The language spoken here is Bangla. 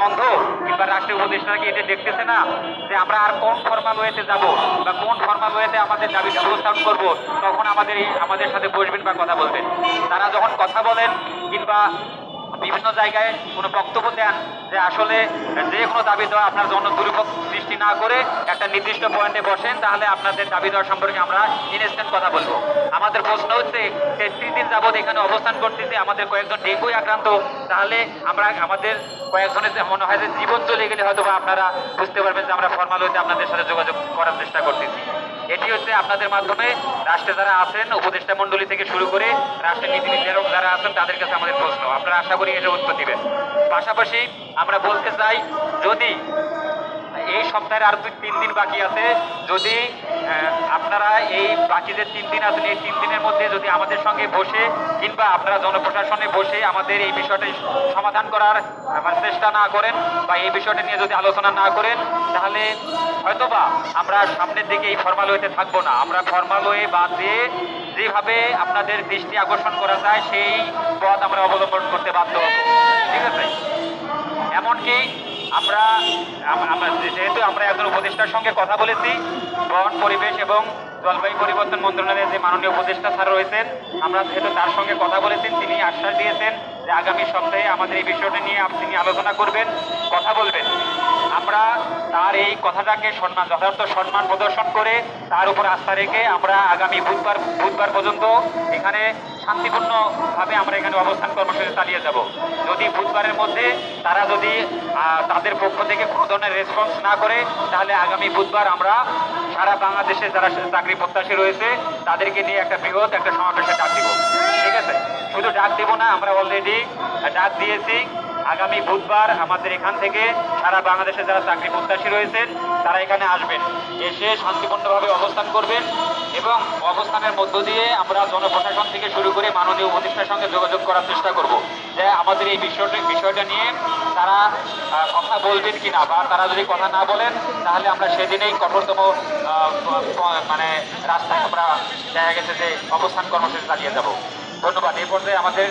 অন্ধ কিংবা রাষ্ট্রীয় উপদেষ্টারা কি এটা দেখতেছে না যে আমরা আর কোন ফর্মাল ওয়েতে যাব বা কোন ফর্মাল ওয়েতে আমাদের দাবিটা উপস্থাপন করব, তখন আমাদের সাথে বসবেন বা কথা বলবেন। তারা যখন কথা বলেন কিংবা বিভিন্ন জায়গায় কোনো বক্তব্য দেন যে আসলে যে কোনো দাবি দেওয়া আপনার জন্য দুর্ভোগ সৃষ্টি না করে একটা নির্দিষ্ট পয়েন্টে বসেন, তাহলে আপনাদের দাবি দেওয়া সম্পর্কে আমরা ইনস্ট্যান্ট কথা বলবো। আমাদের প্রশ্ন হচ্ছে 33 দিন যাবৎ এখানে অবস্থান করতেছে, আমাদের কয়েকজন ডেঙ্গু আক্রান্ত, তাহলে আমাদের কয়েকজনের মনে হয় যে জীবন চলে গেলে হয়তো বা আপনারা বুঝতে পারবেন যে আমরা ফর্মাল হইতে আপনাদের সাথে যোগাযোগ করার চেষ্টা করতেছি। এটি হচ্ছে আপনাদের মাধ্যমে রাষ্ট্রে যারা আছেন, উপদেষ্টা মণ্ডলী থেকে শুরু করে রাষ্ট্রের নীতি নির্ধারক যারা আছেন, তাদের কাছে আমাদের প্রশ্ন, আপনারা আশা করি এটা উত্তর দিবেন। পাশাপাশি আমরা বলতে চাই, যদি এই সপ্তাহের আর 3 দিন বাকি আছে, যদি আপনারা এই বাকি যে 3 দিন আছেন, এই 3 দিনের মধ্যে যদি আমাদের সঙ্গে বসে কিংবা আপনারা জনপ্রশাসনে বসে আমাদের এই বিষয়টা সমাধান করার চেষ্টা না করেন বা এই বিষয়টা নিয়ে যদি আলোচনা না করেন, তাহলে হয়তোবা আমরা সামনের দিকে এই ফর্মাল ওয়েতে থাকবো না। আমরা ফর্মাল ওয়ে বাদ দিয়ে যেভাবে আপনাদের দৃষ্টি আকর্ষণ করা যায় সেই পথ আমরা অবলম্বন করতে বাধ্য হব। ঠিক আছে? এমনকি যেহেতু আমরা একজন উপদেষ্টার সঙ্গে কথা বলেছি, বন পরিবেশ এবং জলবায়ু পরিবর্তন মন্ত্রণালয়ের যে মাননীয় উপদেষ্টা স্যার রয়েছেন, আমরা যেহেতু তার সঙ্গে কথা বলেছেন, তিনি আশ্বাস দিয়েছেন যে আগামী সপ্তাহে আমাদের এই বিষয়টা নিয়ে তিনি আলোচনা করবেন, কথা বলবেন। আমরা তার এই কথাটাকে যথার্থ সম্মান প্রদর্শন করে তার উপর আস্থা রেখে আমরা আগামী বুধবার পর্যন্ত এখানে শান্তিপূর্ণভাবে আমরা এখানে অবস্থান কর্মসূচি চালিয়ে যাব। যদি বুধবারের মধ্যে তারা যদি তাদের পক্ষ থেকে কোনো ধরনের রেসপন্স না করে, তাহলে আগামী বুধবার আমরা সারা বাংলাদেশে যারা চাকরি প্রত্যাশী রয়েছে তাদেরকে নিয়ে একটা বৃহৎ একটা সমাবেশের ডাক দিব। ঠিক আছে? শুধু ডাক দিব না, আমরা অলরেডি ডাক দিয়েছি। আগামী বুধবার আমাদের এখান থেকে সারা বাংলাদেশে যারা চাকরি প্রত্যাশী রয়েছেন তারা এখানে আসবেন, এসে শান্তিপূর্ণভাবে অবস্থান করবেন এবং অবস্থানের মধ্য দিয়ে আমরা জনপ্রশাসন থেকে শুরু করে মাননীয় উপদেষ্টার সঙ্গে যোগাযোগ করার চেষ্টা করব যে আমাদের এই বিষয়টা নিয়ে তারা কথা বলবেন কিনা, বা তারা যদি কথা না বলেন তাহলে আমরা সেদিনেই কঠোরতম রাস্তায় আমরা দেখা গেছে যে অবস্থান কর্মসূচি চালিয়ে যাব। ধন্যবাদ। এই পর্যায়ে আমাদের